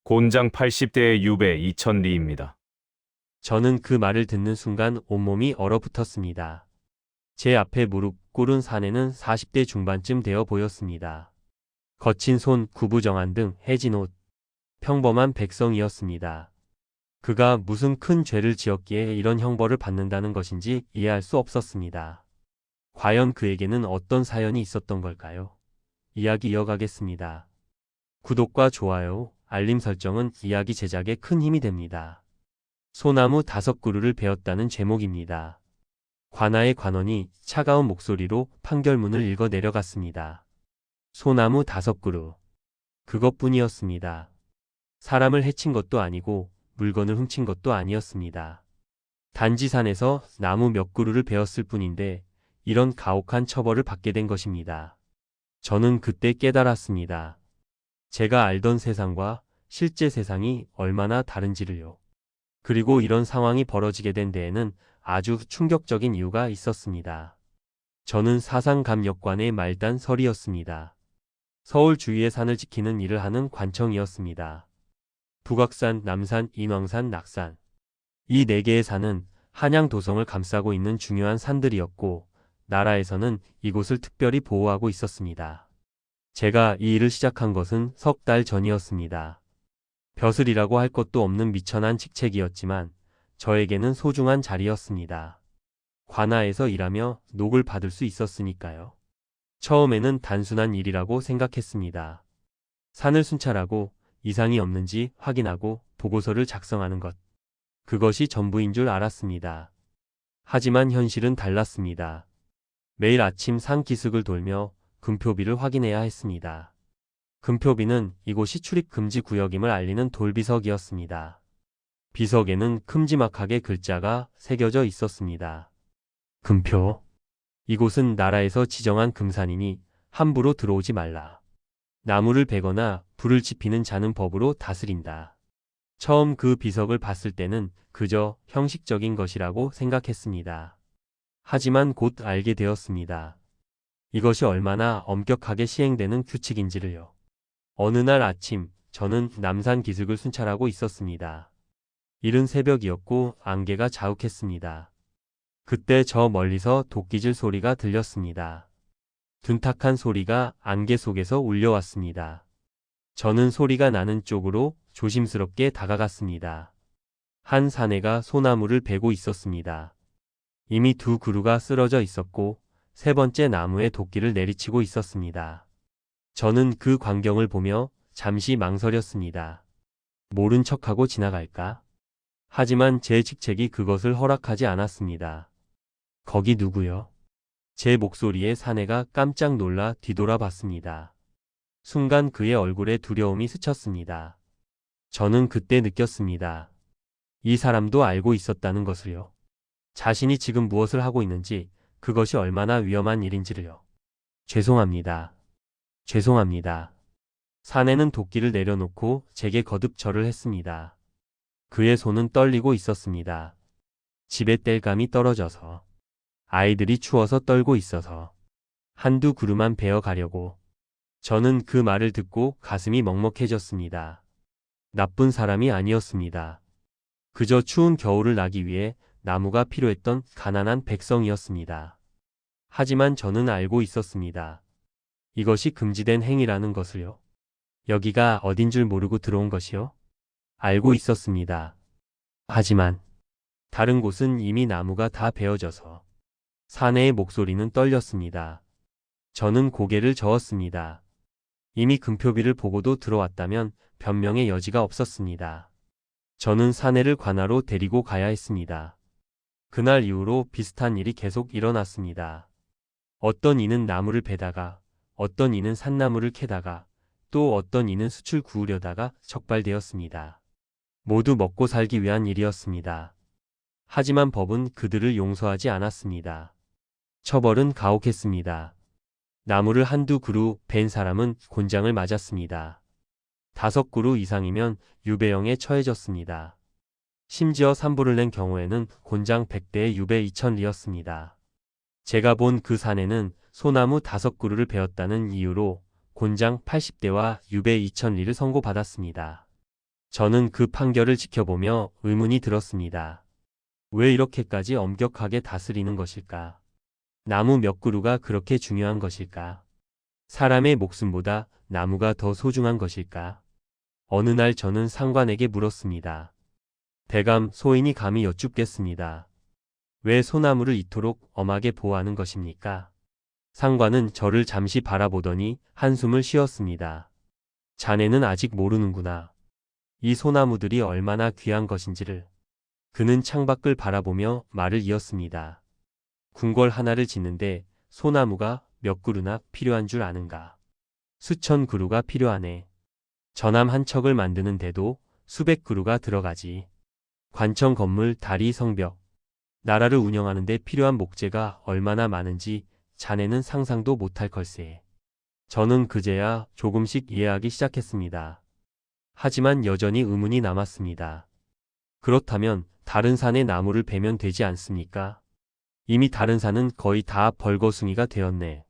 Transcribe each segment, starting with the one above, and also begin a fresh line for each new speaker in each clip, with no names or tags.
곤장 80대의 유배 2000리입니다.
저는 그 말을 듣는 순간 온몸이 얼어붙었습니다. 제 앞에 무릎 꿇은 사내는 40대 중반쯤 되어 보였습니다. 거친 손, 구부정한 등 해진 옷, 평범한 백성이었습니다. 그가 무슨 큰 죄를 지었기에 이런 형벌을 받는다는 것인지 이해할 수 없었습니다. 과연 그에게는 어떤 사연이 있었던 걸까요? 이야기 이어가겠습니다. 구독과 좋아요, 알림 설정은 이야기 제작에 큰 힘이 됩니다. 소나무 5그루를 베었다는 제목입니다. 관아의 관원이 차가운 목소리로 판결문을 읽어 내려갔습니다. 소나무 5그루. 그것뿐이었습니다. 사람을 해친 것도 아니고 물건을 훔친 것도 아니었습니다. 단지 산에서 나무 몇 그루를 베었을 뿐인데 이런 가혹한 처벌을 받게 된 것입니다. 저는 그때 깨달았습니다. 제가 알던 세상과 실제 세상이 얼마나 다른지를요. 그리고 이런 상황이 벌어지게 된 데에는 아주 충격적인 이유가 있었습니다. 저는 사상감역관의 말단 설이었습니다. 서울 주위의 산을 지키는 일을 하는 관청이었습니다. 북악산, 남산, 인왕산, 낙산. 이 4개의 산은 한양 도성을 감싸고 있는 중요한 산들이었고 나라에서는 이곳을 특별히 보호하고 있었습니다. 제가 이 일을 시작한 것은 석 달 전이었습니다. 벼슬이라고 할 것도 없는 미천한 직책이었지만 저에게는 소중한 자리였습니다. 관아에서 일하며 녹을 받을 수 있었으니까요. 처음에는 단순한 일이라고 생각했습니다. 산을 순찰하고 이상이 없는지 확인하고 보고서를 작성하는 것. 그것이 전부인 줄 알았습니다. 하지만 현실은 달랐습니다. 매일 아침 산 기슭을 돌며 금표비를 확인해야 했습니다. 금표비는 이곳이 출입 금지 구역임을 알리는 돌비석이었습니다. 비석에는 큼지막하게 글자가 새겨져 있었습니다. 금표. 이곳은 나라에서 지정한 금산이니 함부로 들어오지 말라. 나무를 베거나 불을 지피는 자는 법으로 다스린다. 처음 그 비석을 봤을 때는 그저 형식적인 것이라고 생각했습니다. 하지만 곧 알게 되었습니다. 이것이 얼마나 엄격하게 시행되는 규칙인지를요. 어느 날 아침 저는 남산 기슭을 순찰하고 있었습니다. 이른 새벽이었고 안개가 자욱했습니다. 그때 저 멀리서 도끼질 소리가 들렸습니다. 둔탁한 소리가 안개 속에서 울려왔습니다. 저는 소리가 나는 쪽으로 조심스럽게 다가갔습니다. 한 사내가 소나무를 베고 있었습니다. 이미 2그루가 쓰러져 있었고 3번째 나무에 도끼를 내리치고 있었습니다. 저는 그 광경을 보며 잠시 망설였습니다. 모른 척하고 지나갈까? 하지만 제 직책이 그것을 허락하지 않았습니다. 거기 누구요? 제 목소리에 사내가 깜짝 놀라 뒤돌아봤습니다. 순간 그의 얼굴에 두려움이 스쳤습니다. 저는 그때 느꼈습니다. 이 사람도 알고 있었다는 것을요. 자신이 지금 무엇을 하고 있는지, 그것이 얼마나 위험한 일인지를요. 죄송합니다. 죄송합니다. 사내는 도끼를 내려놓고 제게 거듭 절을 했습니다. 그의 손은 떨리고 있었습니다. 집에 땔감이 떨어져서, 아이들이 추워서 떨고 있어서, 한두 그루만 베어 가려고. 저는 그 말을 듣고 가슴이 먹먹해졌습니다. 나쁜 사람이 아니었습니다. 그저 추운 겨울을 나기 위해 나무가 필요했던 가난한 백성이었습니다. 하지만 저는 알고 있었습니다. 이것이 금지된 행위라는 것을요. 여기가 어딘 줄 모르고 들어온 것이요. 알고 있었습니다. 하지만 다른 곳은 이미 나무가 다 베어져서 사내의 목소리는 떨렸습니다. 저는 고개를 저었습니다. 이미 금표비를 보고도 들어왔다면 변명의 여지가 없었습니다. 저는 사내를 관아로 데리고 가야 했습니다. 그날 이후로 비슷한 일이 계속 일어났습니다. 어떤 이는 나무를 베다가, 어떤 이는 산나무를 캐다가, 또 어떤 이는 숯을 구우려다가 적발되었습니다. 모두 먹고 살기 위한 일이었습니다. 하지만 법은 그들을 용서하지 않았습니다. 처벌은 가혹했습니다. 나무를 한두 그루 벤 사람은 곤장을 맞았습니다. 5그루 이상이면 유배형에 처해졌습니다. 심지어 산불을 낸 경우에는 곤장 100대에 유배 2000리였습니다. 제가 본 그 사내는 소나무 5그루를 베었다는 이유로 곤장 80대와 유배 2000리를 선고받았습니다. 저는 그 판결을 지켜보며 의문이 들었습니다. 왜 이렇게까지 엄격하게 다스리는 것일까? 나무 몇 그루가 그렇게 중요한 것일까? 사람의 목숨보다 나무가 더 소중한 것일까? 어느 날 저는 상관에게 물었습니다. 대감, 소인이 감히 여쭙겠습니다. 왜 소나무를 이토록 엄하게 보호하는 것입니까? 상관은 저를 잠시 바라보더니 한숨을 쉬었습니다. 자네는 아직 모르는구나. 이 소나무들이 얼마나 귀한 것인지를. 그는 창밖을 바라보며 말을 이었습니다. 궁궐 하나를 짓는데 소나무가 몇 그루나 필요한 줄 아는가? 수천 그루가 필요하네. 전함 한 척을 만드는데도 수백 그루가 들어가지. 관청 건물, 다리, 성벽. 나라를 운영하는 데 필요한 목재가 얼마나 많은지 자네는 상상도 못할 걸세. 저는 그제야 조금씩 이해하기 시작했습니다. 하지만 여전히 의문이 남았습니다. 그렇다면 다른 산의 나무를 베면 되지 않습니까? 이미 다른 산은 거의 다 벌거숭이가 되었네.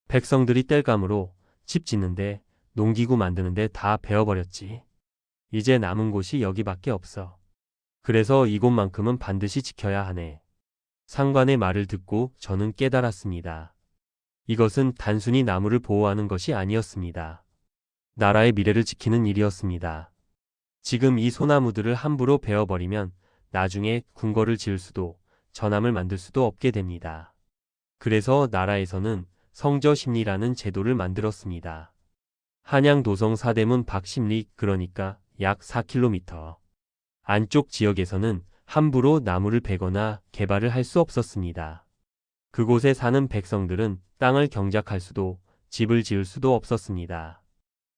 백성들이 땔감으로 집 짓는데, 농기구 만드는데 다 베어버렸지. 이제 남은 곳이 여기밖에 없어. 그래서 이곳만큼은 반드시 지켜야 하네. 상관의 말을 듣고 저는 깨달았습니다. 이것은 단순히 나무를 보호하는 것이 아니었습니다. 나라의 미래를 지키는 일이었습니다. 지금 이 소나무들을 함부로 베어버리면 나중에 궁궐을 지을 수도 전함을 만들 수도 없게 됩니다. 그래서 나라에서는 성저심리라는 제도를 만들었습니다. 한양 도성 사대문 밖 심리, 그러니까 약 4km 안쪽 지역에서는 함부로 나무를 베거나 개발을 할 수 없었습니다. 그곳에 사는 백성들은 땅을 경작할 수도 집을 지을 수도 없었습니다.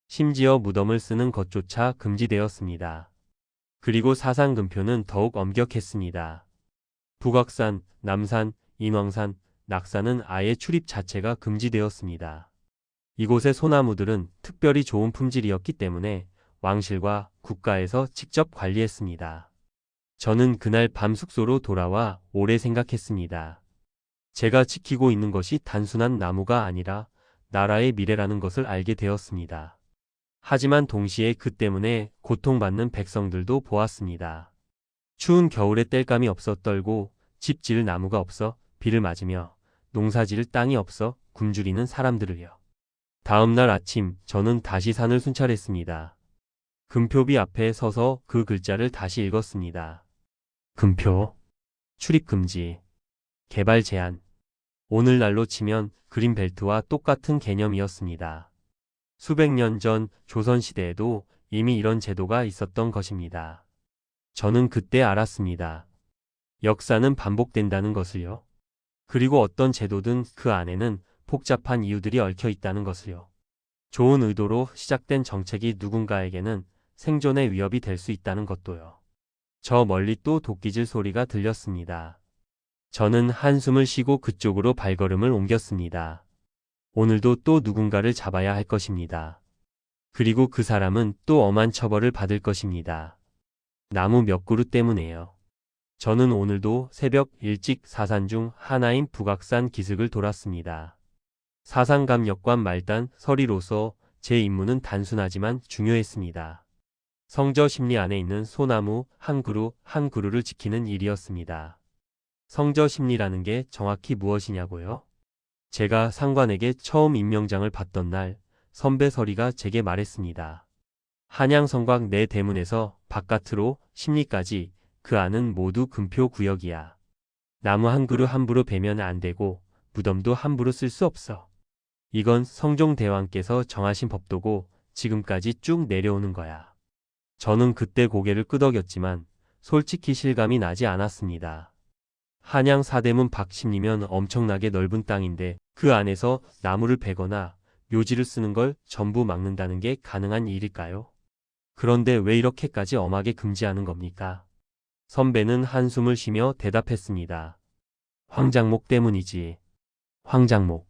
심지어 무덤을 쓰는 것조차 금지되었습니다. 그리고 사상금표는 더욱 엄격했습니다. 북악산, 남산, 인왕산, 낙산은 아예 출입 자체가 금지되었습니다. 이곳의 소나무들은 특별히 좋은 품질이었기 때문에 왕실과 국가에서 직접 관리했습니다. 저는 그날 밤 숙소로 돌아와 오래 생각했습니다. 제가 지키고 있는 것이 단순한 나무가 아니라 나라의 미래라는 것을 알게 되었습니다. 하지만 동시에 그 때문에 고통받는 백성들도 보았습니다. 추운 겨울에 땔감이 없어 떨고 집 지을 나무가 없어 비를 맞으며 농사 지을 땅이 없어 굶주리는 사람들을요. 다음 날 아침 저는 다시 산을 순찰했습니다. 금표비 앞에 서서 그 글자를 다시 읽었습니다. 금표, 출입 금지, 개발 제한. 오늘날로 치면 그린벨트와 똑같은 개념이었습니다. 수백 년 전 조선시대에도 이미 이런 제도가 있었던 것입니다. 저는 그때 알았습니다. 역사는 반복된다는 것을요. 그리고 어떤 제도든 그 안에는 복잡한 이유들이 얽혀 있다는 것을요. 좋은 의도로 시작된 정책이 누군가에게는 생존의 위협이 될 수 있다는 것도요. 저 멀리 또 도끼질 소리가 들렸습니다. 저는 한숨을 쉬고 그쪽으로 발걸음을 옮겼습니다. 오늘도 또 누군가를 잡아야 할 것입니다. 그리고 그 사람은 또 엄한 처벌을 받을 것입니다. 나무 몇 그루 때문에요. 저는 오늘도 새벽 일찍 사산 중 하나인 북악산 기슭을 돌았습니다. 사상감역관 말단 서리로서 제 임무는 단순하지만 중요했습니다. 성저심리 안에 있는 소나무 한 그루 한 그루를 지키는 일이었습니다. 성저심리라는 게 정확히 무엇이냐고요? 제가 상관에게 처음 임명장을 받던 날 선배 서리가 제게 말했습니다. 한양 성곽 내 대문에서 바깥으로 심리까지 그 안은 모두 금표 구역이야. 나무 한 그루 함부로 베면 안 되고 무덤도 함부로 쓸 수 없어. 이건 성종대왕께서 정하신 법도고 지금까지 쭉 내려오는 거야. 저는 그때 고개를 끄덕였지만 솔직히 실감이 나지 않았습니다. 한양 사대문 밖 심리면 엄청나게 넓은 땅인데 그 안에서 나무를 베거나 묘지를 쓰는 걸 전부 막는다는 게 가능한 일일까요? 그런데 왜 이렇게까지 엄하게 금지하는 겁니까? 선배는 한숨을 쉬며 대답했습니다. 황장목 때문이지. 황장목.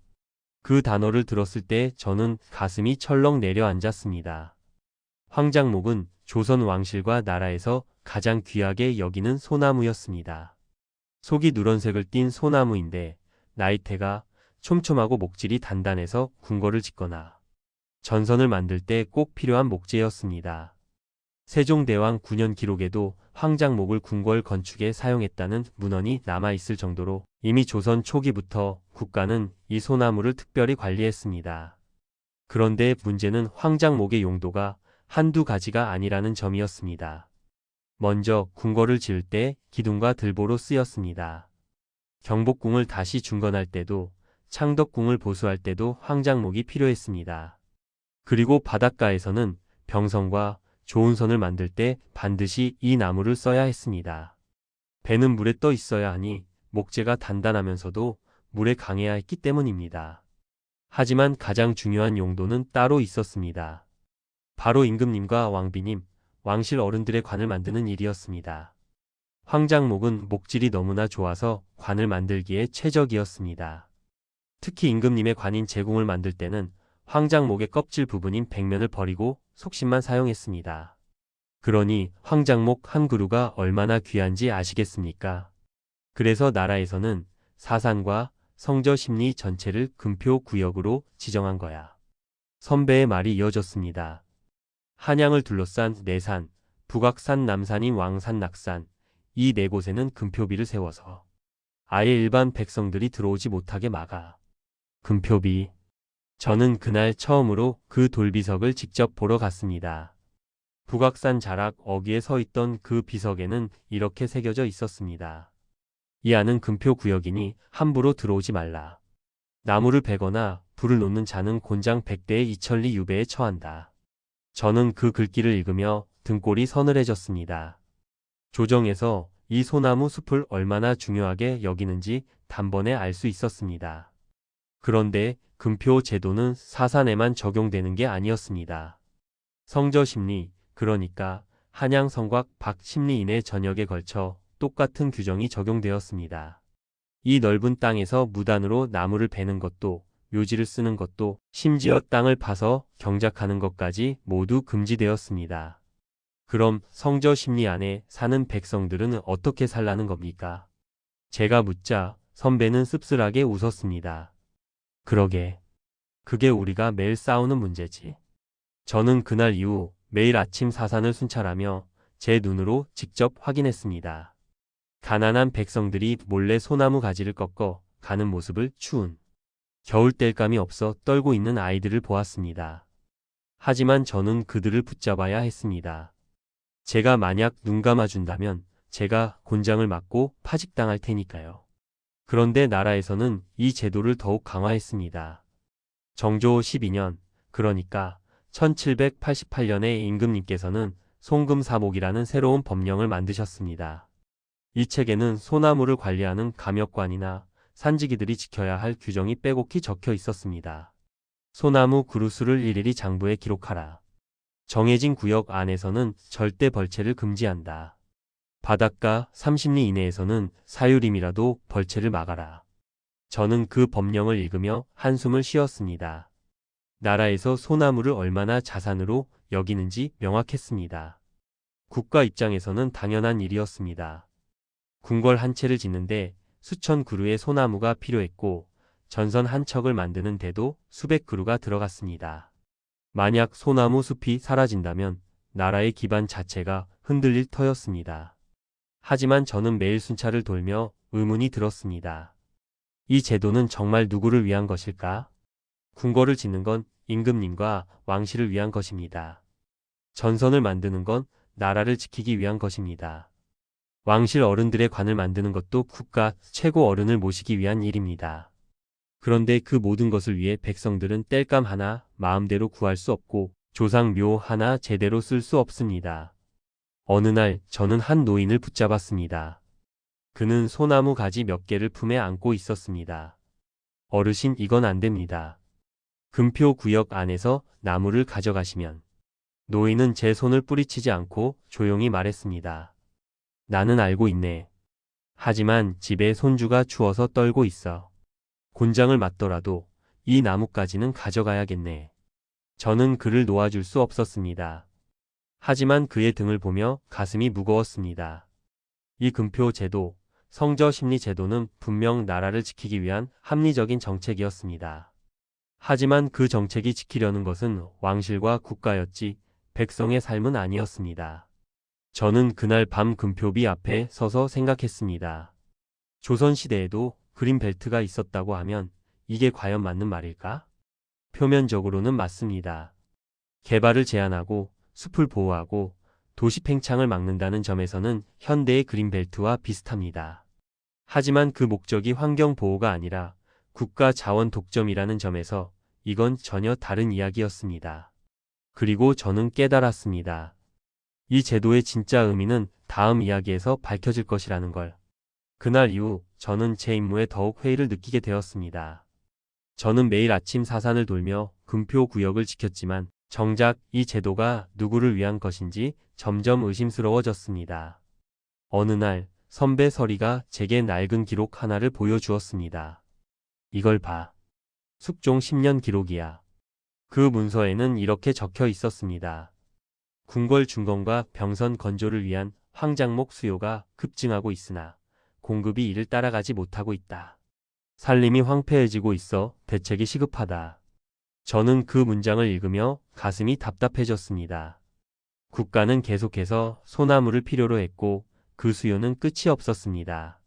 그 단어를 들었을 때 저는 가슴이 철렁 내려앉았습니다. 황장목은 조선 왕실과 나라에서 가장 귀하게 여기는 소나무였습니다. 속이 누런색을 띤 소나무인데 나이테가 촘촘하고 목질이 단단해서 궁궐을 짓거나 전선을 만들 때 꼭 필요한 목재였습니다. 세종대왕 9년 기록에도 황장목을 궁궐 건축에 사용했다는 문헌이 남아있을 정도로 이미 조선 초기부터 국가는 이 소나무를 특별히 관리했습니다. 그런데 문제는 황장목의 용도가 한두 가지가 아니라는 점이었습니다. 먼저 궁궐을 지을 때 기둥과 들보로 쓰였습니다. 경복궁을 다시 중건할 때도 창덕궁을 보수할 때도 황장목이 필요했습니다. 그리고 바닷가에서는 병선과 조운선을 만들 때 반드시 이 나무를 써야 했습니다. 배는 물에 떠 있어야 하니 목재가 단단하면서도 물에 강해야 했기 때문입니다. 하지만 가장 중요한 용도는 따로 있었습니다. 바로 임금님과 왕비님, 왕실 어른들의 관을 만드는 일이었습니다. 황장목은 목질이 너무나 좋아서 관을 만들기에 최적이었습니다. 특히 임금님의 관인 제궁을 만들 때는 황장목의 껍질 부분인 백면을 버리고 속신만 사용했습니다. 그러니 황장목 한 그루가 얼마나 귀한지 아시겠습니까? 그래서 나라에서는 사산과 성저 심리 전체를 금표 구역으로 지정한 거야. 선배의 말이 이어졌습니다. 한양을 둘러싼 내산, 북악산 남산인 왕산 낙산, 이 네 곳에는 금표비를 세워서 아예 일반 백성들이 들어오지 못하게 막아. 금표비. 저는 그날 처음으로 그 돌비석을 직접 보러 갔습니다. 북악산 자락 어귀에 서 있던 그 비석에는 이렇게 새겨져 있었습니다. 이 안은 금표 구역이니 함부로 들어오지 말라. 나무를 베거나 불을 놓는 자는 곤장 100대의 이천리 유배에 처한다. 저는 그 글귀를 읽으며 등골이 서늘해졌습니다. 조정에서 이 소나무 숲을 얼마나 중요하게 여기는지 단번에 알 수 있었습니다. 그런데 금표 제도는 사산에만 적용되는 게 아니었습니다. 성저심리, 그러니까 한양 성곽 밖 심리인의 전역에 걸쳐 똑같은 규정이 적용되었습니다. 이 넓은 땅에서 무단으로 나무를 베는 것도, 묘지를 쓰는 것도, 심지어 땅을 파서 경작하는 것까지 모두 금지되었습니다. 그럼 성저심리 안에 사는 백성들은 어떻게 살라는 겁니까? 제가 묻자 선배는 씁쓸하게 웃었습니다. 그러게. 그게 우리가 매일 싸우는 문제지. 저는 그날 이후 매일 아침 사산을 순찰하며 제 눈으로 직접 확인했습니다. 가난한 백성들이 몰래 소나무 가지를 꺾어 가는 모습을 추운 겨울 땔감이 없어 떨고 있는 아이들을 보았습니다. 하지만 저는 그들을 붙잡아야 했습니다. 제가 만약 눈 감아준다면 제가 곤장을 맞고 파직당할 테니까요. 그런데 나라에서는 이 제도를 더욱 강화했습니다. 정조 12년, 그러니까 1788년에 임금님께서는 송금사목이라는 새로운 법령을 만드셨습니다. 이 책에는 소나무를 관리하는 감역관이나 산지기들이 지켜야 할 규정이 빼곡히 적혀 있었습니다. 소나무 그루수를 일일이 장부에 기록하라. 정해진 구역 안에서는 절대 벌채를 금지한다. 바닷가 30리 이내에서는 사유림이라도 벌채를 막아라. 저는 그 법령을 읽으며 한숨을 쉬었습니다. 나라에서 소나무를 얼마나 자산으로 여기는지 명확했습니다. 국가 입장에서는 당연한 일이었습니다. 궁궐 한 채를 짓는데 수천 그루의 소나무가 필요했고 전선 한 척을 만드는 데도 수백 그루가 들어갔습니다. 만약 소나무 숲이 사라진다면 나라의 기반 자체가 흔들릴 터였습니다. 하지만 저는 매일 순찰을 돌며 의문이 들었습니다. 이 제도는 정말 누구를 위한 것일까? 궁궐을 짓는 건 임금님과 왕실을 위한 것입니다. 전선을 만드는 건 나라를 지키기 위한 것입니다. 왕실 어른들의 관을 만드는 것도 국가 최고 어른을 모시기 위한 일입니다. 그런데 그 모든 것을 위해 백성들은 땔감 하나 마음대로 구할 수 없고 조상묘 하나 제대로 쓸 수 없습니다. 어느 날 저는 한 노인을 붙잡았습니다. 그는 소나무 가지 몇 개를 품에 안고 있었습니다. 어르신, 이건 안 됩니다. 금표 구역 안에서 나무를 가져가시면. 노인은 제 손을 뿌리치지 않고 조용히 말했습니다. 나는 알고 있네. 하지만 집에 손주가 추워서 떨고 있어. 곤장을 맞더라도 이 나무까지는 가져가야겠네. 저는 그를 놓아줄 수 없었습니다. 하지만 그의 등을 보며 가슴이 무거웠습니다. 이 금표 제도, 성저 심리 제도는 분명 나라를 지키기 위한 합리적인 정책이었습니다. 하지만 그 정책이 지키려는 것은 왕실과 국가였지 백성의 삶은 아니었습니다. 저는 그날 밤 금표비 앞에 서서 생각했습니다. 조선시대에도 그린벨트가 있었다고 하면 이게 과연 맞는 말일까? 표면적으로는 맞습니다. 개발을 제한하고 숲을 보호하고 도시 팽창을 막는다는 점에서는 현대의 그린벨트와 비슷합니다. 하지만 그 목적이 환경 보호가 아니라 국가 자원 독점이라는 점에서 이건 전혀 다른 이야기였습니다. 그리고 저는 깨달았습니다. 이 제도의 진짜 의미는 다음 이야기에서 밝혀질 것이라는 걸. 그날 이후 저는 제 임무에 더욱 회의를 느끼게 되었습니다. 저는 매일 아침 사산을 돌며 금표 구역을 지켰지만 정작 이 제도가 누구를 위한 것인지 점점 의심스러워졌습니다. 어느 날 선배 서리가 제게 낡은 기록 하나를 보여주었습니다. 이걸 봐. 숙종 10년 기록이야. 그 문서에는 이렇게 적혀 있었습니다. 궁궐 중건과 병선 건조를 위한 황작목 수요가 급증하고 있으나 공급이 이를 따라가지 못하고 있다. 살림이 황폐해지고 있어 대책이 시급하다. 저는 그 문장을 읽으며 가슴이 답답해졌습니다. 국가는 계속해서 소나무를 필요로 했고 그 수요는 끝이 없었습니다.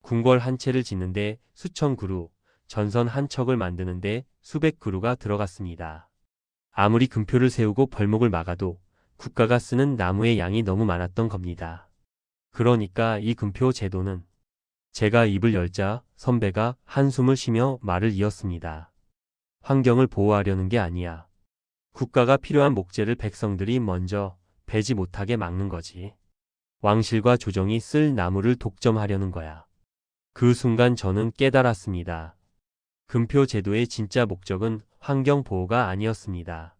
궁궐 한 채를 짓는데 수천 그루, 전선 한 척을 만드는데 수백 그루가 들어갔습니다. 아무리 금표를 세우고 벌목을 막아도 국가가 쓰는 나무의 양이 너무 많았던 겁니다. 그러니까 이 금표 제도는 제가 입을 열자 선배가 한숨을 쉬며 말을 이었습니다. 환경을 보호하려는 게 아니야. 국가가 필요한 목재를 백성들이 먼저 베지 못하게 막는 거지. 왕실과 조정이 쓸 나무를 독점하려는 거야. 그 순간 저는 깨달았습니다. 금표 제도의 진짜 목적은 환경 보호가 아니었습니다.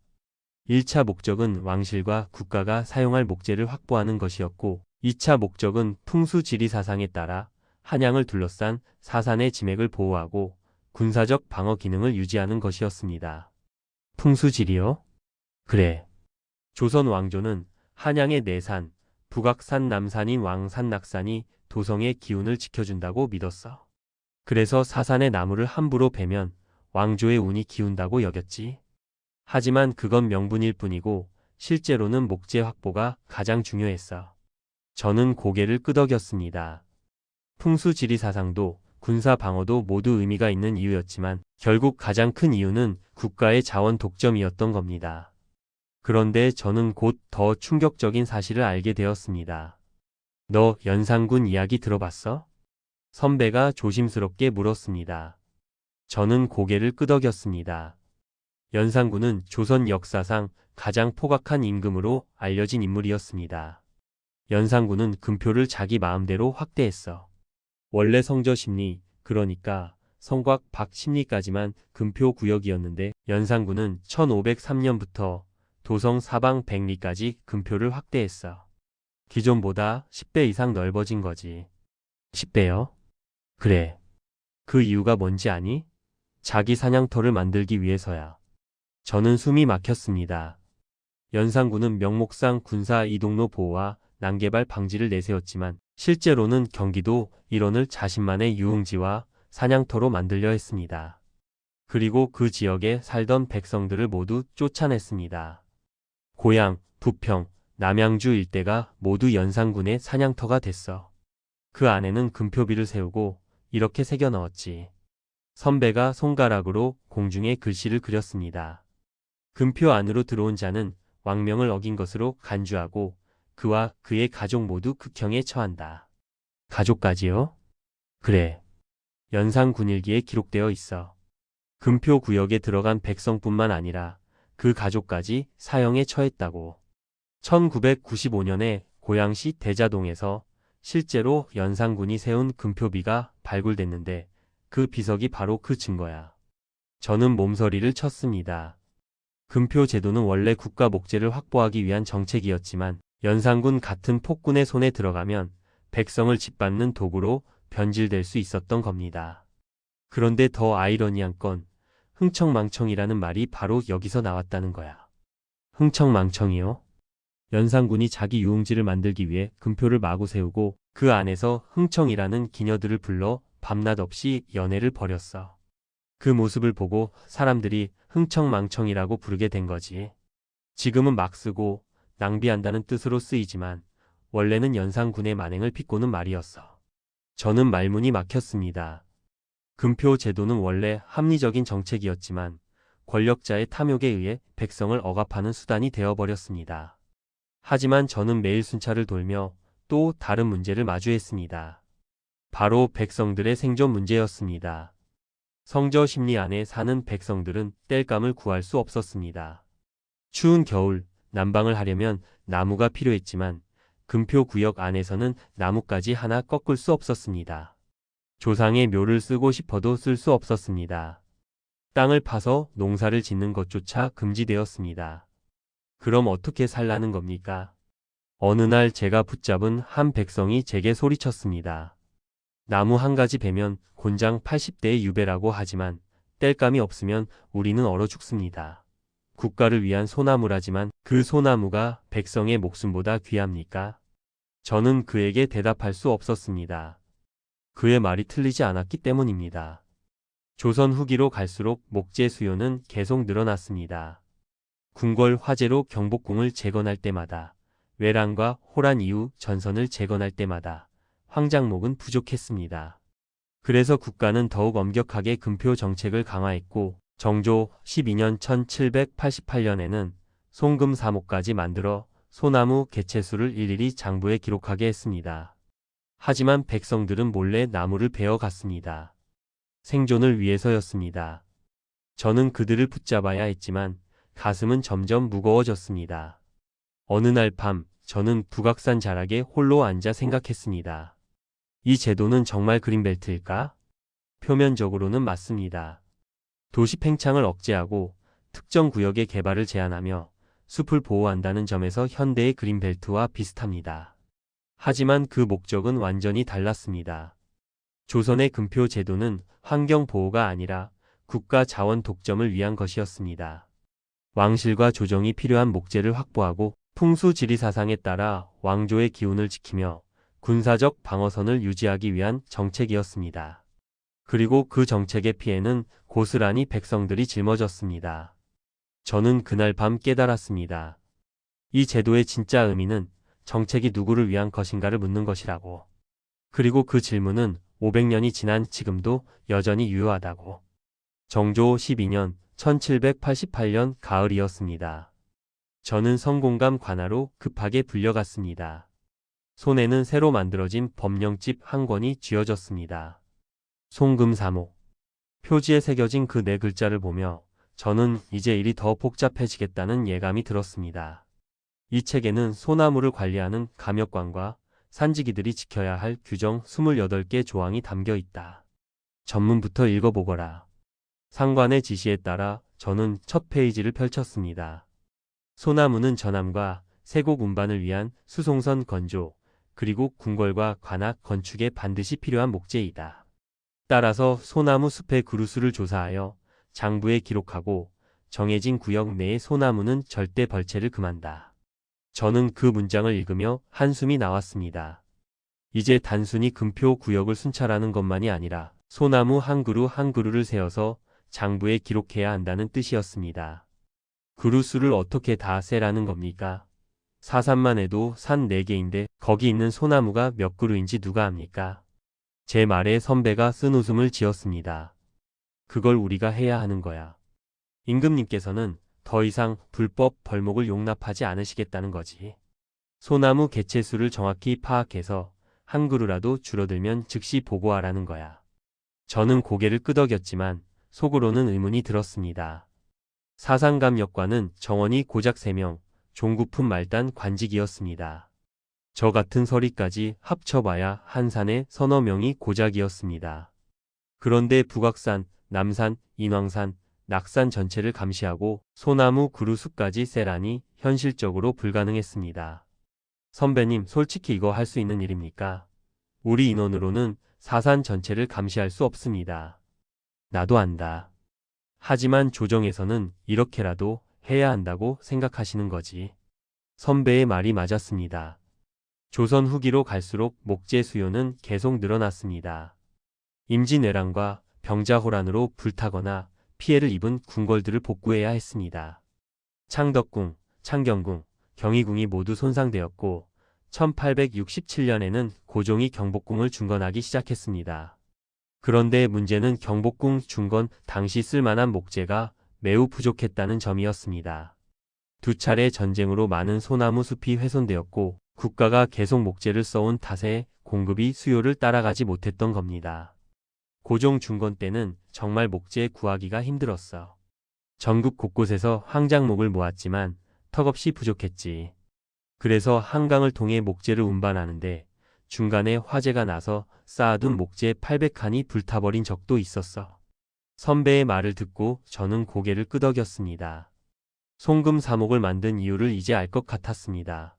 1차 목적은 왕실과 국가가 사용할 목재를 확보하는 것이었고 2차 목적은 풍수지리 사상에 따라 한양을 둘러싼 사산의 지맥을 보호하고 군사적 방어 기능을 유지하는 것이었습니다. 풍수지리요? 그래. 조선 왕조는 한양의 내산, 북악산 남산인 왕산낙산이 도성의 기운을 지켜준다고 믿었어. 그래서 사산의 나무를 함부로 베면 왕조의 운이 기운다고 여겼지. 하지만 그건 명분일 뿐이고 실제로는 목재 확보가 가장 중요했어. 저는 고개를 끄덕였습니다. 풍수지리 사상도 군사 방어도 모두 의미가 있는 이유였지만 결국 가장 큰 이유는 국가의 자원 독점이었던 겁니다. 그런데 저는 곧 더 충격적인 사실을 알게 되었습니다. 너 연산군 이야기 들어봤어? 선배가 조심스럽게 물었습니다. 저는 고개를 끄덕였습니다. 연산군은 조선 역사상 가장 포각한 임금으로 알려진 인물이었습니다. 연산군은 금표를 자기 마음대로 확대했어. 원래 성저 심리, 그러니까 성곽 박 심리까지만 금표 구역이었는데 연산군은 1503년부터 도성 사방 100리까지 금표를 확대했어. 기존보다 10배 이상 넓어진 거지. 10배요? 그래. 그 이유가 뭔지 아니? 자기 사냥터를 만들기 위해서야. 저는 숨이 막혔습니다. 연산군은 명목상 군사 이동로 보호와 난개발 방지를 내세웠지만 실제로는 경기도 일원을 자신만의 유흥지와 사냥터로 만들려 했습니다. 그리고 그 지역에 살던 백성들을 모두 쫓아냈습니다. 고양, 부평, 남양주 일대가 모두 연산군의 사냥터가 됐어. 그 안에는 금표비를 세우고 이렇게 새겨 넣었지. 선배가 손가락으로 공중에 글씨를 그렸습니다. 금표 안으로 들어온 자는 왕명을 어긴 것으로 간주하고 그와 그의 가족 모두 극형에 처한다. 가족까지요? 그래. 연산군일기에 기록되어 있어. 금표 구역에 들어간 백성뿐만 아니라 그 가족까지 사형에 처했다고. 1995년에 고양시 대자동에서 실제로 연산군이 세운 금표비가 발굴됐는데 그 비석이 바로 그 증거야. 저는 몸서리를 쳤습니다. 금표 제도는 원래 국가 목재를 확보하기 위한 정책이었지만 연산군 같은 폭군의 손에 들어가면 백성을 짓밟는 도구로 변질될 수 있었던 겁니다. 그런데 더 아이러니한 건 흥청망청이라는 말이 바로 여기서 나왔다는 거야. 흥청망청이요? 연산군이 자기 유흥지를 만들기 위해 금표를 마구 세우고 그 안에서 흥청이라는 기녀들을 불러 밤낮 없이 연애를 벌였어. 그 모습을 보고 사람들이 흥청망청이라고 부르게 된 거지. 지금은 막 쓰고 낭비한다는 뜻으로 쓰이지만 원래는 연산군의 만행을 비꼬는 말이었어. 저는 말문이 막혔습니다. 금표 제도는 원래 합리적인 정책이었지만 권력자의 탐욕에 의해 백성을 억압하는 수단이 되어버렸습니다. 하지만 저는 매일 순찰을 돌며 또 다른 문제를 마주했습니다. 바로 백성들의 생존 문제였습니다. 성저 심리 안에 사는 백성들은 땔감을 구할 수 없었습니다. 추운 겨울 난방을 하려면 나무가 필요했지만 금표 구역 안에서는 나무까지 하나 꺾을 수 없었습니다. 조상의 묘를 쓰고 싶어도 쓸 수 없었습니다. 땅을 파서 농사를 짓는 것조차 금지되었습니다. 그럼 어떻게 살라는 겁니까? 어느 날 제가 붙잡은 한 백성이 제게 소리쳤습니다. 나무 한 가지 베면 곤장 80대의 유배라고 하지만 땔감이 없으면 우리는 얼어 죽습니다. 국가를 위한 소나무라지만 그 소나무가 백성의 목숨보다 귀합니까? 저는 그에게 대답할 수 없었습니다. 그의 말이 틀리지 않았기 때문입니다. 조선 후기로 갈수록 목재 수요는 계속 늘어났습니다. 궁궐 화재로 경복궁을 재건할 때마다, 외란과 호란 이후 전선을 재건할 때마다 황장목은 부족했습니다. 그래서 국가는 더욱 엄격하게 금표 정책을 강화했고 정조 12년 1788년에는 송금 사목까지 만들어 소나무 개체수를 일일이 장부에 기록하게 했습니다. 하지만 백성들은 몰래 나무를 베어갔습니다. 생존을 위해서였습니다. 저는 그들을 붙잡아야 했지만 가슴은 점점 무거워졌습니다. 어느 날 밤 저는 북악산 자락에 홀로 앉아 생각했습니다. 이 제도는 정말 그린벨트일까? 표면적으로는 맞습니다. 도시 팽창을 억제하고 특정 구역의 개발을 제한하며 숲을 보호한다는 점에서 현대의 그린벨트와 비슷합니다. 하지만 그 목적은 완전히 달랐습니다. 조선의 금표 제도는 환경 보호가 아니라 국가 자원 독점을 위한 것이었습니다. 왕실과 조정이 필요한 목재를 확보하고 풍수 지리 사상에 따라 왕조의 기운을 지키며 군사적 방어선을 유지하기 위한 정책이었습니다. 그리고 그 정책의 피해는 고스란히 백성들이 짊어졌습니다. 저는 그날 밤 깨달았습니다. 이 제도의 진짜 의미는 정책이 누구를 위한 것인가를 묻는 것이라고. 그리고 그 질문은 500년이 지난 지금도 여전히 유효하다고. 정조 12년 1788년 가을이었습니다. 저는 성공감 관하로 급하게 불려갔습니다. 손에는 새로 만들어진 법령집 한 권이 쥐어졌습니다. 송금사목. 표지에 새겨진 그 네 글자를 보며 저는 이제 일이 더 복잡해지겠다는 예감이 들었습니다. 이 책에는 소나무를 관리하는 감역관과 산지기들이 지켜야 할 규정 28개 조항이 담겨 있다. 전문부터 읽어보거라. 상관의 지시에 따라 저는 첫 페이지를 펼쳤습니다. 소나무는 전함과 세곡 운반을 위한 수송선 건조, 그리고 궁궐과 관악 건축에 반드시 필요한 목재이다. 따라서 소나무 숲의 그루수를 조사하여 장부에 기록하고 정해진 구역 내의 소나무는 절대 벌채를 금한다. 저는 그 문장을 읽으며 한숨이 나왔습니다. 이제 단순히 금표 구역을 순찰하는 것만이 아니라 소나무 한 그루 한 그루를 세어서 장부에 기록해야 한다는 뜻이었습니다. 그루수를 어떻게 다 세라는 겁니까? 사산만 해도 산 4개인데 거기 있는 소나무가 몇 그루인지 누가 압니까? 제 말에 선배가 쓴웃음을 지었습니다. 그걸 우리가 해야 하는 거야. 임금님께서는 더 이상 불법 벌목을 용납하지 않으시겠다는 거지. 소나무 개체수를 정확히 파악해서 한 그루라도 줄어들면 즉시 보고하라는 거야. 저는 고개를 끄덕였지만 속으로는 의문이 들었습니다. 사상감역관은 정원이 고작 3명, 종구품 말단 관직이었습니다. 저 같은 서리까지 합쳐봐야 한 산에 서너 명이 고작이었습니다. 그런데 북악산, 남산, 인왕산, 낙산 전체를 감시하고 소나무 그루수까지 세라니 현실적으로 불가능했습니다. 선배님, 솔직히 이거 할 수 있는 일입니까? 우리 인원으로는 사산 전체를 감시할 수 없습니다. 나도 안다. 하지만 조정에서는 이렇게라도 해야 한다고 생각하시는 거지. 선배의 말이 맞았습니다. 조선 후기로 갈수록 목재 수요는 계속 늘어났습니다. 임진왜란과 병자호란으로 불타거나 피해를 입은 궁궐들을 복구해야 했습니다. 창덕궁, 창경궁, 경희궁이 모두 손상되었고 1867년에는 고종이 경복궁을 중건하기 시작했습니다. 그런데 문제는 경복궁 중건 당시 쓸만한 목재가 매우 부족했다는 점이었습니다. 두 차례 전쟁으로 많은 소나무 숲이 훼손되었고 국가가 계속 목재를 써온 탓에 공급이 수요를 따라가지 못했던 겁니다. 고종 중건 때는 정말 목재 구하기가 힘들었어. 전국 곳곳에서 황작목을 모았지만 턱없이 부족했지. 그래서 한강을 통해 목재를 운반하는데 중간에 화재가 나서 쌓아둔 목재 800칸이 불타버린 적도 있었어. 선배의 말을 듣고 저는 고개를 끄덕였습니다. 송금사목을 만든 이유를 이제 알 것 같았습니다.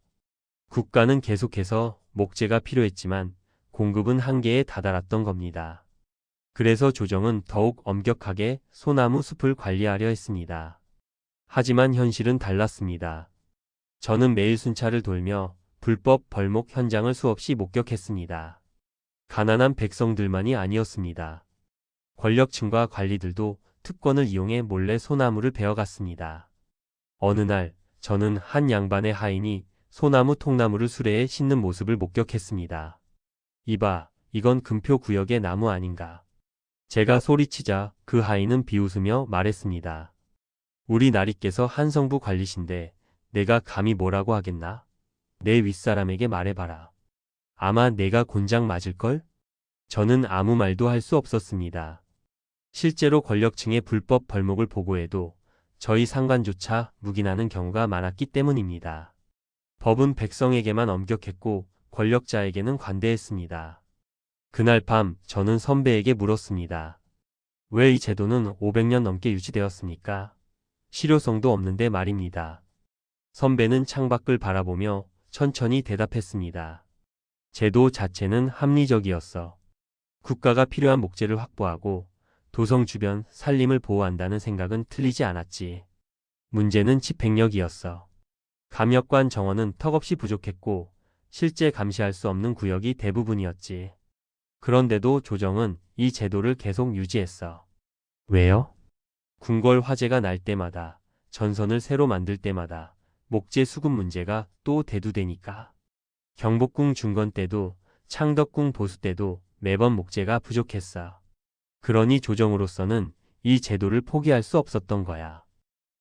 국가는 계속해서 목재가 필요했지만 공급은 한계에 다다랐던 겁니다. 그래서 조정은 더욱 엄격하게 소나무 숲을 관리하려 했습니다. 하지만 현실은 달랐습니다. 저는 매일 순찰을 돌며 불법 벌목 현장을 수없이 목격했습니다. 가난한 백성들만이 아니었습니다. 권력층과 관리들도 특권을 이용해 몰래 소나무를 베어갔습니다. 어느 날 저는 한 양반의 하인이 소나무 통나무를 수레에 싣는 모습을 목격했습니다. 이봐, 이건 금표 구역의 나무 아닌가. 제가 소리치자 그 하인은 비웃으며 말했습니다. 우리 나리께서 한성부 관리신데 내가 감히 뭐라고 하겠나? 내 윗사람에게 말해봐라. 아마 내가 곤장 맞을걸? 저는 아무 말도 할 수 없었습니다. 실제로 권력층의 불법 벌목을 보고해도 저희 상관조차 묵인하는 경우가 많았기 때문입니다. 법은 백성에게만 엄격했고 권력자에게는 관대했습니다. 그날 밤 저는 선배에게 물었습니다. 왜 이 제도는 500년 넘게 유지되었습니까? 실효성도 없는데 말입니다. 선배는 창밖을 바라보며 천천히 대답했습니다. 제도 자체는 합리적이었어. 국가가 필요한 목재를 확보하고 도성 주변 산림을 보호한다는 생각은 틀리지 않았지. 문제는 집행력이었어. 감역관 정원은 턱없이 부족했고 실제 감시할 수 없는 구역이 대부분이었지. 그런데도 조정은 이 제도를 계속 유지했어. 왜요? 궁궐 화재가 날 때마다, 전선을 새로 만들 때마다 목재 수급 문제가 또 대두되니까. 경복궁 중건 때도 창덕궁 보수 때도 매번 목재가 부족했어. 그러니 조정으로서는 이 제도를 포기할 수 없었던 거야.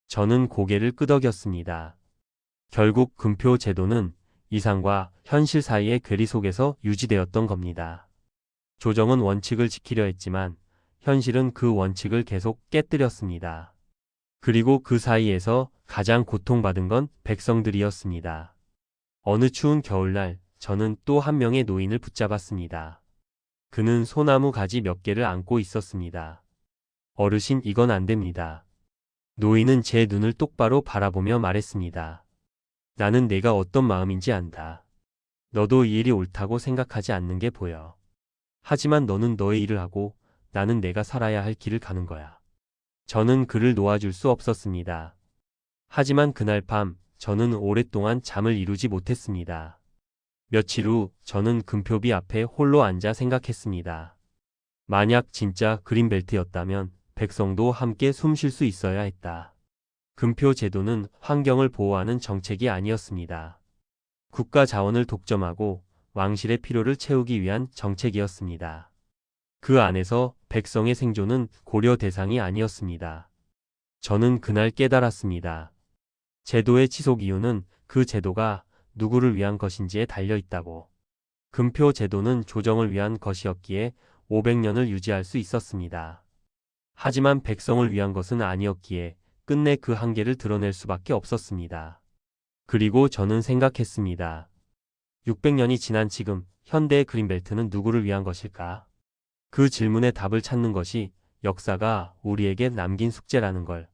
저는 고개를 끄덕였습니다. 결국 금표 제도는 이상과 현실 사이의 괴리 속에서 유지되었던 겁니다. 조정은 원칙을 지키려 했지만 현실은 그 원칙을 계속 깨뜨렸습니다. 그리고 그 사이에서 가장 고통받은 건 백성들이었습니다. 어느 추운 겨울날 저는 또 한 명의 노인을 붙잡았습니다. 그는 소나무 가지 몇 개를 안고 있었습니다. 어르신, 이건 안 됩니다. 노인은 제 눈을 똑바로 바라보며 말했습니다. 나는 내가 어떤 마음인지 안다. 너도 이 일이 옳다고 생각하지 않는 게 보여. 하지만 너는 너의 일을 하고 나는 내가 살아야 할 길을 가는 거야. 저는 그를 놓아줄 수 없었습니다. 하지만 그날 밤 저는 오랫동안 잠을 이루지 못했습니다. 며칠 후 저는 금표비 앞에 홀로 앉아 생각했습니다. 만약 진짜 그린벨트였다면 백성도 함께 숨 쉴 수 있어야 했다. 금표 제도는 환경을 보호하는 정책이 아니었습니다. 국가 자원을 독점하고 왕실의 필요를 채우기 위한 정책이었습니다. 그 안에서 백성의 생존은 고려 대상이 아니었습니다. 저는 그날 깨달았습니다. 제도의 지속 이유는 그 제도가 누구를 위한 것인지에 달려 있다고. 금표 제도는 조정을 위한 것이었기에 500년을 유지할 수 있었습니다. 하지만 백성을 위한 것은 아니었기에 끝내 그 한계를 드러낼 수밖에 없었습니다. 그리고 저는 생각했습니다. 600년이 지난 지금 현대의 그린벨트는 누구를 위한 것일까? 그 질문에 답을 찾는 것이 역사가 우리에게 남긴 숙제라는 걸.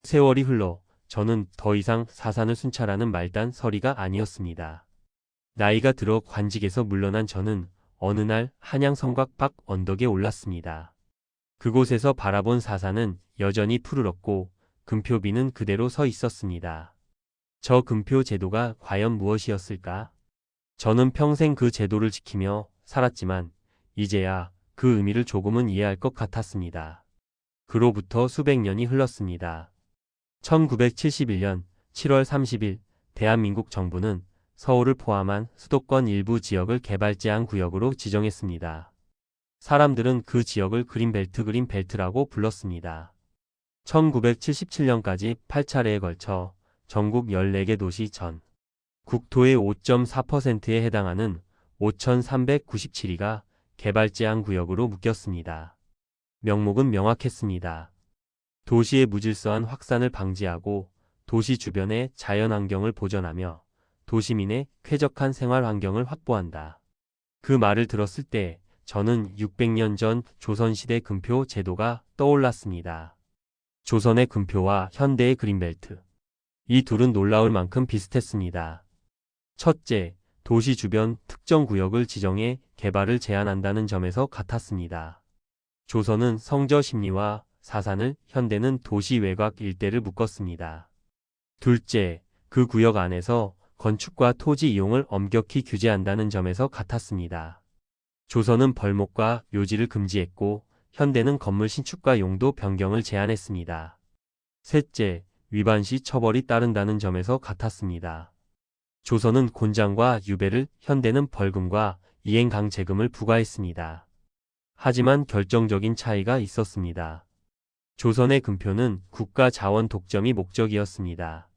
세월이 흘러 저는 더 이상 사산을 순찰하는 말단 서리가 아니었습니다. 나이가 들어 관직에서 물러난 저는 어느 날 한양 성곽 밖 언덕에 올랐습니다. 그곳에서 바라본 사산은 여전히 푸르렀고 금표비는 그대로 서 있었습니다. 저 금표 제도가 과연 무엇이었을까? 저는 평생 그 제도를 지키며 살았지만 이제야 그 의미를 조금은 이해할 것 같았습니다. 그로부터 수백 년이 흘렀습니다. 1971년 7월 30일 대한민국 정부는 서울을 포함한 수도권 일부 지역을 개발 제한 구역으로 지정했습니다. 사람들은 그 지역을 그린벨트라고 불렀습니다. 1977년까지 8차례에 걸쳐 전국 14개 도시 전 국토의 5.4%에 해당하는 5,397위가 개발 제한 구역으로 묶였습니다. 명목은 명확했습니다. 도시의 무질서한 확산을 방지하고 도시 주변의 자연환경을 보전하며 도시민의 쾌적한 생활 환경을 확보한다. 그 말을 들었을 때 저는 600년 전 조선시대 금표 제도가 떠올랐습니다. 조선의 금표와 현대의 그린벨트. 이 둘은 놀라울 만큼 비슷했습니다. 첫째, 도시 주변 특정 구역을 지정해 개발을 제한한다는 점에서 같았습니다. 조선은 성저 심리와 사산을, 현대는 도시 외곽 일대를 묶었습니다. 둘째, 그 구역 안에서 건축과 토지 이용을 엄격히 규제한다는 점에서 같았습니다. 조선은 벌목과 묘지를 금지했고 현대는 건물 신축과 용도 변경을 제한했습니다. 셋째, 위반 시 처벌이 따른다는 점에서 같았습니다. 조선은 곤장과 유배를, 현대는 벌금과 이행강제금을 부과했습니다. 하지만 결정적인 차이가 있었습니다. 조선의 금표는 국가 자원 독점이 목적이었습니다.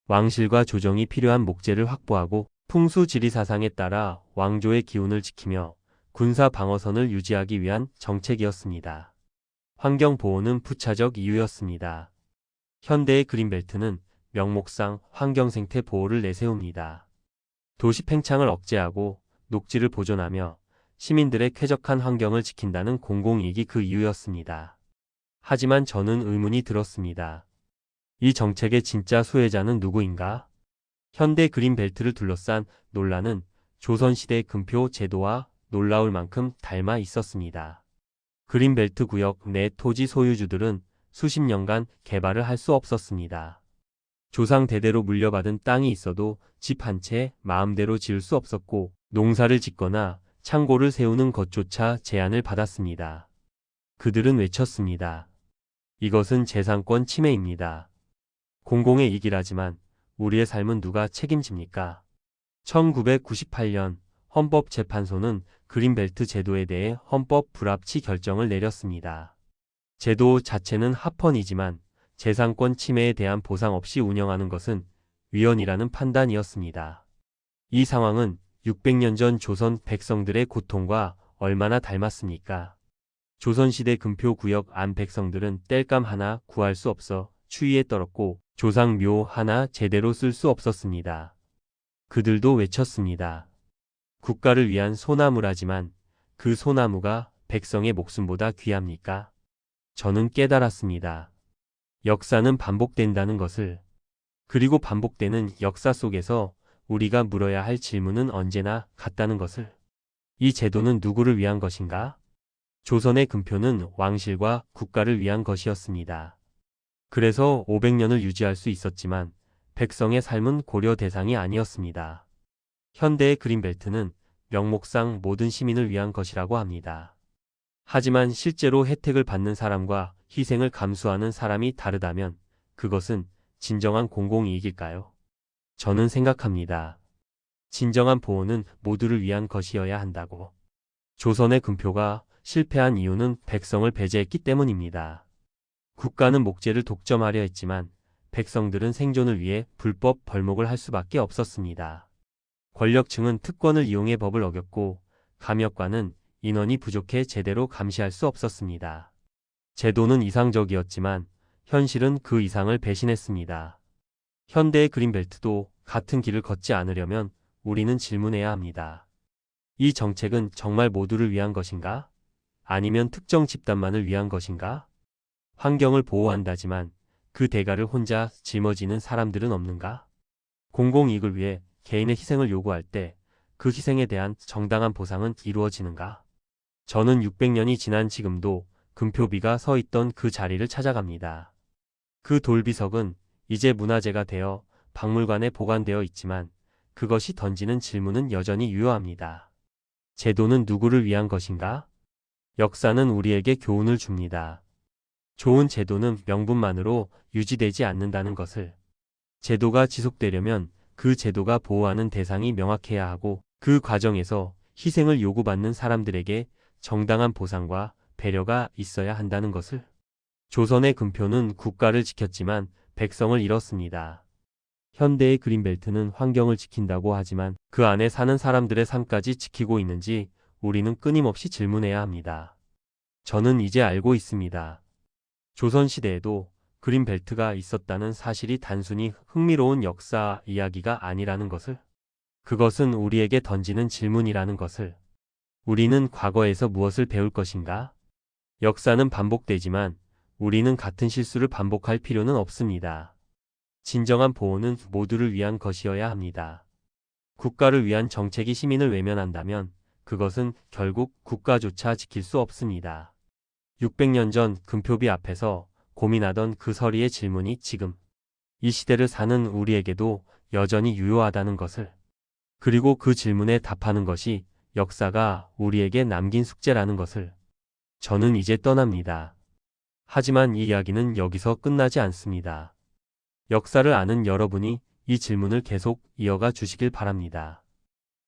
왕실과 조정이 필요한 목재를 확보하고 풍수 지리 사상에 따라 왕조의 기운을 지키며 군사 방어선을 유지하기 위한 정책이었습니다. 환경 보호는 부차적 이유였습니다. 현대의 그린벨트는 명목상 환경 생태 보호를 내세웁니다. 도시 팽창을 억제하고 녹지를 보존하며 시민들의 쾌적한 환경을 지킨다는 공공이익이 그 이유였습니다. 하지만 저는 의문이 들었습니다. 이 정책의 진짜 수혜자는 누구인가? 현대 그린벨트를 둘러싼 논란은 조선시대 금표 제도와 놀라울 만큼 닮아 있었습니다. 그린벨트 구역 내 토지 소유주들은 수십 년간 개발을 할 수 없었습니다. 조상 대대로 물려받은 땅이 있어도 집 한 채 마음대로 지을 수 없었고 농사를 짓거나 창고를 세우는 것조차 제한을 받았습니다. 그들은 외쳤습니다. 이것은 재산권 침해입니다. 공공의 이익이라지만 우리의 삶은 누가 책임집니까? 1998년 헌법재판소는 그린벨트 제도에 대해 헌법 불합치 결정을 내렸습니다. 제도 자체는 합헌이지만 재산권 침해에 대한 보상 없이 운영하는 것은 위헌이라는 판단이었습니다. 이 상황은 600년 전 조선 백성들의 고통과 얼마나 닮았습니까? 조선시대 금표구역 안 백성들은 땔감 하나 구할 수 없어 추위에 떨었고 조상 묘 하나 제대로 쓸 수 없었습니다. 그들도 외쳤습니다. 국가를 위한 소나무라지만 그 소나무가 백성의 목숨보다 귀합니까? 저는 깨달았습니다. 역사는 반복된다는 것을. 그리고 반복되는 역사 속에서 우리가 물어야 할 질문은 언제나 같다는 것을. 이 제도는 누구를 위한 것인가? 조선의 금표는 왕실과 국가를 위한 것이었습니다. 그래서 500년을 유지할 수 있었지만 백성의 삶은 고려 대상이 아니었습니다. 현대의 그린벨트는 명목상 모든 시민을 위한 것이라고 합니다. 하지만 실제로 혜택을 받는 사람과 희생을 감수하는 사람이 다르다면 그것은 진정한 공공이익일까요? 저는 생각합니다. 진정한 보호는 모두를 위한 것이어야 한다고. 조선의 금표가 실패한 이유는 백성을 배제했기 때문입니다. 국가는 목재를 독점하려 했지만 백성들은 생존을 위해 불법 벌목을 할 수밖에 없었습니다. 권력층은 특권을 이용해 법을 어겼고 감역관은 인원이 부족해 제대로 감시할 수 없었습니다. 제도는 이상적이었지만 현실은 그 이상을 배신했습니다. 현대의 그린벨트도 같은 길을 걷지 않으려면 우리는 질문해야 합니다. 이 정책은 정말 모두를 위한 것인가? 아니면 특정 집단만을 위한 것인가? 환경을 보호한다지만 그 대가를 혼자 짊어지는 사람들은 없는가? 공공이익을 위해 개인의 희생을 요구할 때 그 희생에 대한 정당한 보상은 이루어지는가? 저는 600년이 지난 지금도 금표비가 서 있던 그 자리를 찾아갑니다. 그 돌비석은 이제 문화재가 되어 박물관에 보관되어 있지만 그것이 던지는 질문은 여전히 유효합니다. 제도는 누구를 위한 것인가? 역사는 우리에게 교훈을 줍니다. 좋은 제도는 명분만으로 유지되지 않는다는 것을. 제도가 지속되려면 그 제도가 보호하는 대상이 명확해야 하고 그 과정에서 희생을 요구받는 사람들에게 정당한 보상과 배려가 있어야 한다는 것을. 조선의 금표는 국가를 지켰지만 백성을 잃었습니다. 현대의 그린벨트는 환경을 지킨다고 하지만 그 안에 사는 사람들의 삶까지 지키고 있는지 우리는 끊임없이 질문해야 합니다. 저는 이제 알고 있습니다. 조선시대에도 그린벨트가 있었다는 사실이 단순히 흥미로운 역사 이야기가 아니라는 것을. 그것은 우리에게 던지는 질문이라는 것을. 우리는 과거에서 무엇을 배울 것인가? 역사는 반복되지만 우리는 같은 실수를 반복할 필요는 없습니다. 진정한 보호는 모두를 위한 것이어야 합니다. 국가를 위한 정책이 시민을 외면한다면 그것은 결국 국가조차 지킬 수 없습니다. 600년 전 금표비 앞에서 고민하던 그 서리의 질문이 지금 이 시대를 사는 우리에게도 여전히 유효하다는 것을. 그리고 그 질문에 답하는 것이 역사가 우리에게 남긴 숙제라는 것을. 저는 이제 떠납니다. 하지만 이 이야기는 여기서 끝나지 않습니다. 역사를 아는 여러분이 이 질문을 계속 이어가 주시길 바랍니다.